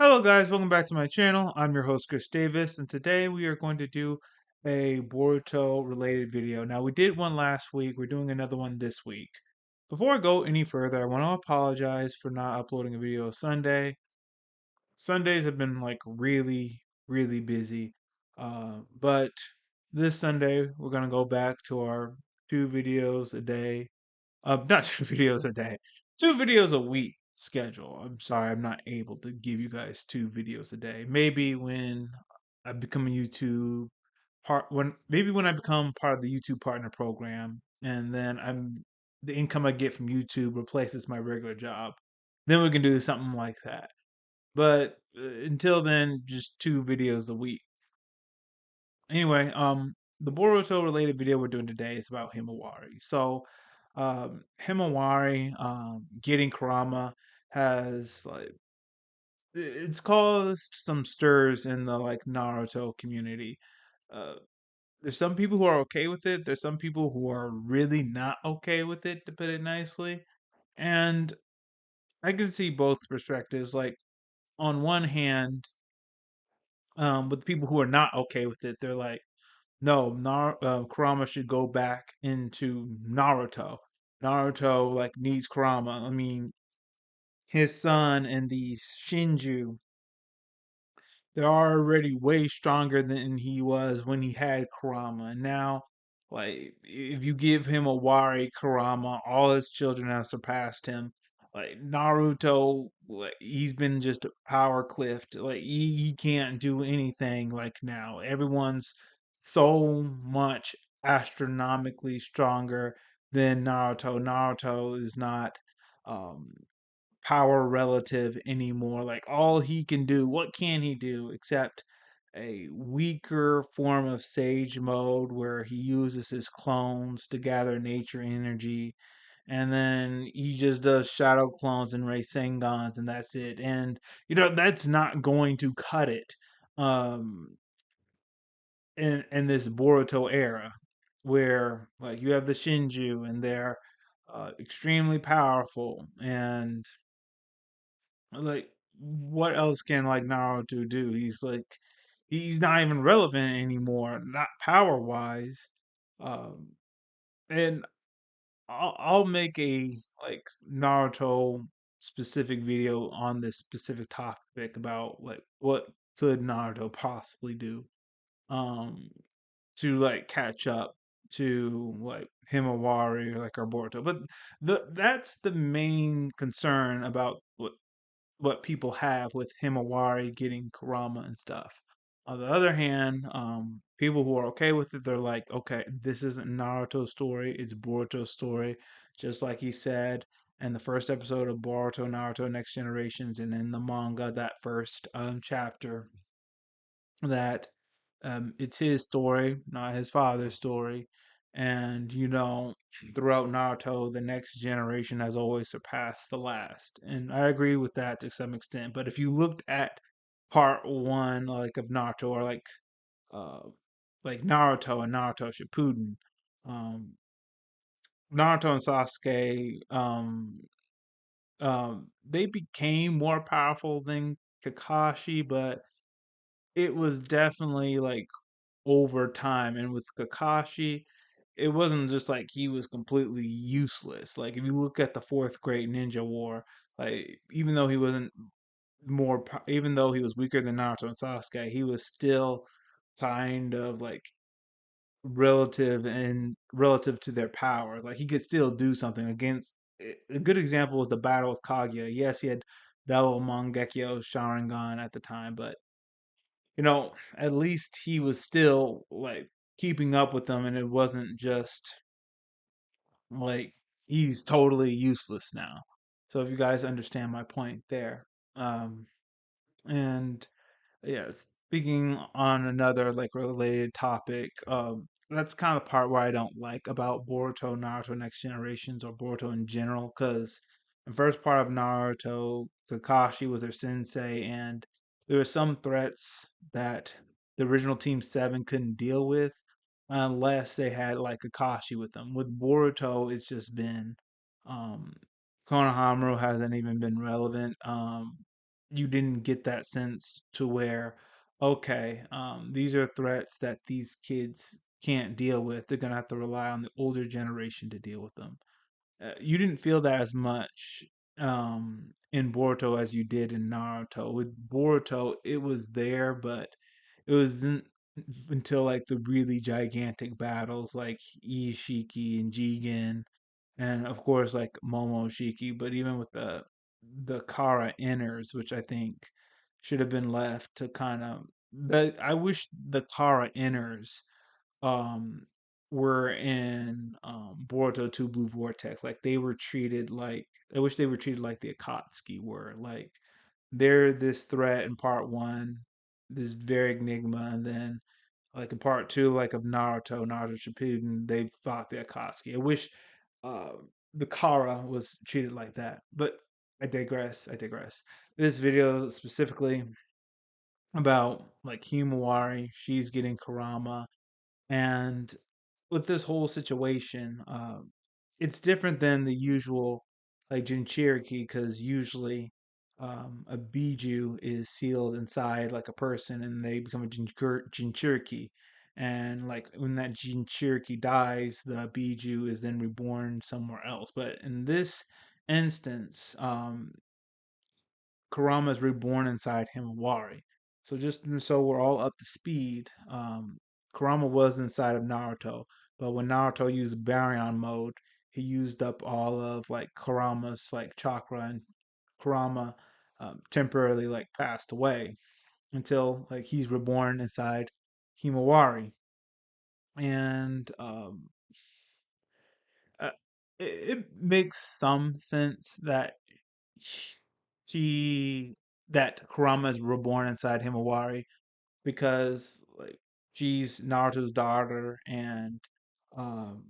Hello guys, welcome back to my channel. I'm your host Chris Davis, and today we are going to do a Boruto related video. Now we did one last week, we're doing another one this week. Before I go any further, I want to apologize for not uploading a video Sunday. Sundays have been like really busy. But this Sunday we're gonna go back to our 2 videos a day, not 2 videos a day, 2 videos a week schedule. I'm sorry, I'm not able to give you guys 2 videos a day. Maybe when I become a YouTube maybe when I become part of the YouTube partner program, and then the income I get from YouTube replaces my regular job. Then we can do something like that. But until then, just 2 videos a week. Anyway, the Boruto related video we're doing today is about Himawari. So, Himawari, getting Kurama has like it's caused some stirs in the like Naruto community. Uh, there's some people who are okay with it. There's some people who are really not okay with it, to put it nicely. And I can see both perspectives. Like on one hand, with people who are not okay with it, they're like, no, Kurama should go back into Naruto. Naruto like needs Kurama. I mean, his son and the Shinju, they're already way stronger than he was when he had Kurama. And now, like, if you give him a Wari Kurama, all his children have surpassed him. Like Naruto, like he's been just power cliffed. Like he can't do anything. Like now, everyone's so much astronomically stronger than Naruto. Naruto is not um power relative anymore. Like all he can do, what can he do except a weaker form of Sage mode where he uses his clones to gather nature energy, and then he just does shadow clones and Raisengans, and that's it. And that's not going to cut it. Um, in this Boruto era, where like you have the Shinju and they're extremely powerful, and like what else can like Naruto do? He's not even relevant anymore, not power wise. Um, and I'll make a like Naruto specific video on this specific topic about like what could Naruto possibly do um to like catch up to like Himawari or like our Boruto. But that's the main concern about what people have with Himawari getting Kurama and stuff. On the other hand, people who are okay with it, they're like, okay, this isn't Naruto's story, it's Boruto's story, just like he said in the first episode of Boruto Naruto Next Generations, and in the manga, that first chapter, that it's his story, not his father's story. And throughout Naruto, the next generation has always surpassed the last. And I agree with that to some extent. But if you looked at part one, like of Naruto, or uh, like Naruto and Naruto Shippuden, um, Naruto and Sasuke, they became more powerful than Kakashi, but it was definitely like over time. And with Kakashi, it wasn't just like he was completely useless. Like if you look at the fourth Great Ninja War, like even though he was weaker than Naruto and Sasuke, he was still kind of like relative to their power. Like he could still do something against. A good example was the battle with Kaguya. Yes, he had double Mangekyo Sharingan at the time, but at least he was still like keeping up with them, and it wasn't just like he's totally useless now. So if you guys understand my point there. Um, and yeah, speaking on another like related topic, that's kind of the part where I don't like about Boruto, Naruto Next Generations, or Boruto in general, because the first part of Naruto, Kakashi was their sensei, and there were some threats that the original Team Seven couldn't deal with unless they had like Kakashi with them. With Boruto, it's just been um, Konohamaru hasn't even been relevant. you didn't get that sense to where, okay, these are threats that these kids can't deal with. They're gonna have to rely on the older generation to deal with them. You didn't feel that as much in Boruto as you did in Naruto. With Boruto, it was there, but it wasn't until like the really gigantic battles like Ishiki and Jigen, and of course like Momoshiki. But even with the Kara inners, which I think should have been left to kind of the I wish the Kara inners um were in Boruto 2 Blue Vortex. Like they were treated like I wish they were treated like the Akatsuki were. Like they're this threat in part one, this very enigma, and then like in part two, like of Naruto Shippuden, they fought the Akatsuki. I wish uh, the Kara was treated like that. But I digress. I digress. This video specifically about like Himawari, she's getting Kurama, and with this whole situation, it's different than the usual like Jinchuriki because usually a Biju is sealed inside like a person and they become a Jinchuriki. And like when that Jinchuriki dies, the Biju is then reborn somewhere else. But in this instance, Kurama is reborn inside Himawari. So just so we're all up to speed, Kurama was inside of Naruto, but when Naruto used Baryon mode, he used up all of like Kurama's like chakra, and Kurama temporarily like passed away until like he's reborn inside Himawari, and uh, it makes some sense that she that Kurama is reborn inside Himawari because like she's Naruto's daughter, and um,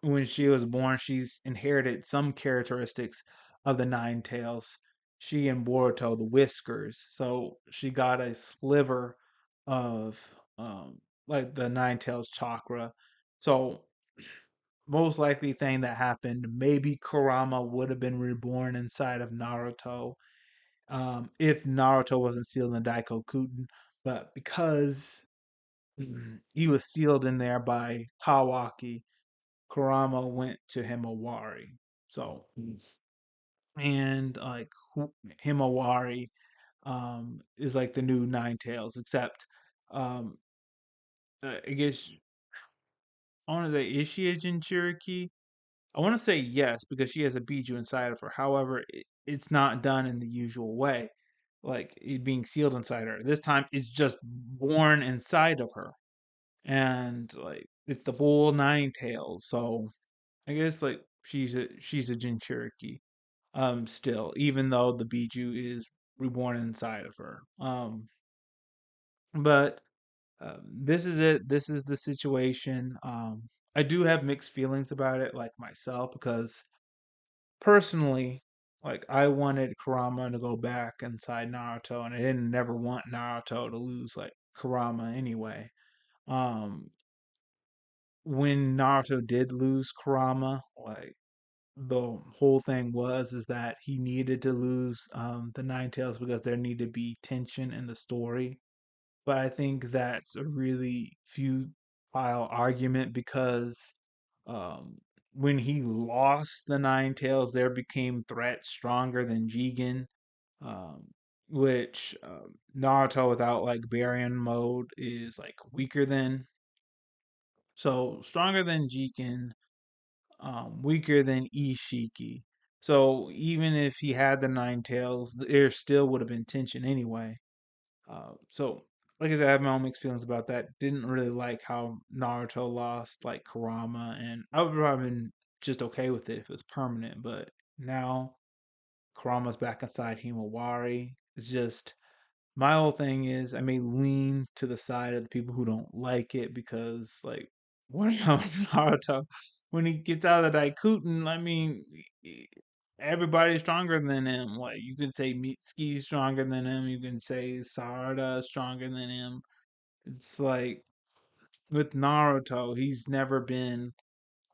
when she was born, she's inherited some characteristics of the Nine Tails. She and Boruto, the Whiskers, so she got a sliver of like the Nine Tails chakra. So most likely thing that happened, maybe Kurama would have been reborn inside of Naruto if Naruto wasn't sealed in the Daikokuten, but because he was sealed in there by Kawaki, Kurama went to Himawari. So, and like Himawari is like the new Nine Tails, except um, I guess I want to say, is she a Jinchuriki? I want to say yes because she has a Biju inside of her. However, it's not done in the usual way, like it being sealed inside her. This time, it's just born inside of her, and like it's the full nine tails. So I guess like she's a Jinchuriki, still, even though the Biju is reborn inside of her. But this is it. This is the situation. I do have mixed feelings about it, like myself, because personally, like I wanted Kurama to go back inside Naruto, and I didn't never want Naruto to lose like Kurama anyway. Um, when Naruto did lose Kurama, like the whole thing was is that he needed to lose the Nine Tails because there needed to be tension in the story. But I think that's a really futile argument because um, when he lost the Nine Tails, there became threats stronger than Jigen, um, which Naruto without like Baryon mode is like weaker than. So stronger than Jigen, weaker than Ishiki. So even if he had the Nine Tails, there still would have been tension anyway. So, like I said, I have my own mixed feelings about that. Didn't really like how Naruto lost like Kurama, and I would have been just okay with it if it was permanent. But now Kurama's back inside Himawari. It's just my whole thing is I may lean to the side of the people who don't like it because like what about Naruto when he gets out of the Daikuten? I mean, everybody's stronger than him. Like you can say Mitsuki's stronger than him. You can say Sarada is stronger than him. It's like with Naruto, he's never been,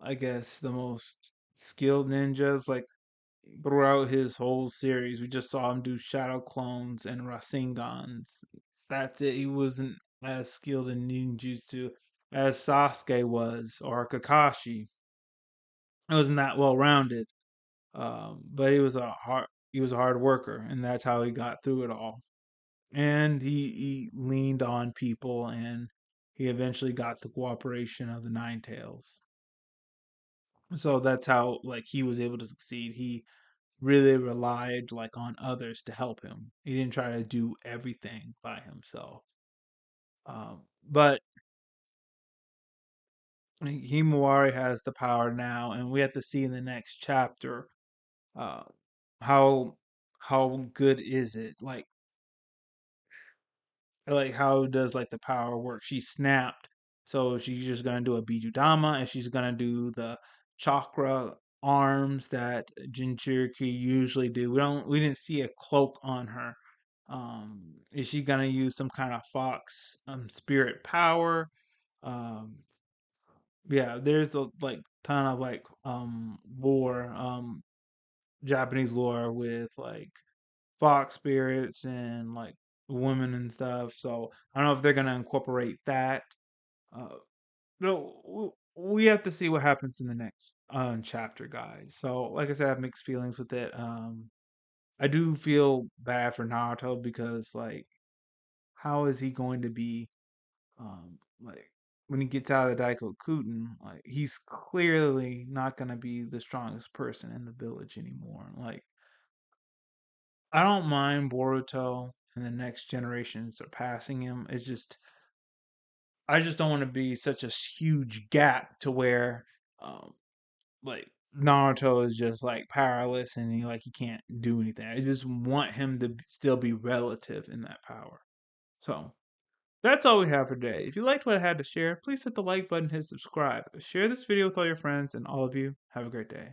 I guess, the most skilled ninjas. Like throughout his whole series. We just saw him do shadow clones and Rasengans. That's it. He wasn't as skilled in ninjutsu as Sasuke was or Kakashi. He wasn't that well rounded. But he was a hard worker, and that's how he got through it all. And he leaned on people, and he eventually got the cooperation of the Nine Tails. So that's how like he was able to succeed. He really relied like on others to help him. He didn't try to do everything by himself. But Himawari has the power now, and we have to see in the next chapter uh, how good is it? Like how does like the power work? She snapped, so she's just gonna do a Bijudama, and she's gonna do the chakra arms that Jinchuriki usually do. We didn't see a cloak on her. Is she gonna use some kind of fox spirit power? Um, yeah, there's a like ton of like lore, Japanese lore with like fox spirits and like women and stuff. So I don't know if they're gonna incorporate that. Uh, no, we have to see what happens in the next chapter, guys. So like I said, I have mixed feelings with it. I do feel bad for Naruto because like, how is he going to be like when he gets out of the Daikokuten, like he's clearly not gonna be the strongest person in the village anymore. Like I don't mind Boruto and the next generation surpassing him. It's just I just don't want to be such a huge gap to where um like Naruto is just like powerless and he can't do anything. I just want him to still be relative in that power. So that's all we have for today. If you liked what I had to share, please hit the like button, hit subscribe. Share this video with all your friends, and all of you have a great day.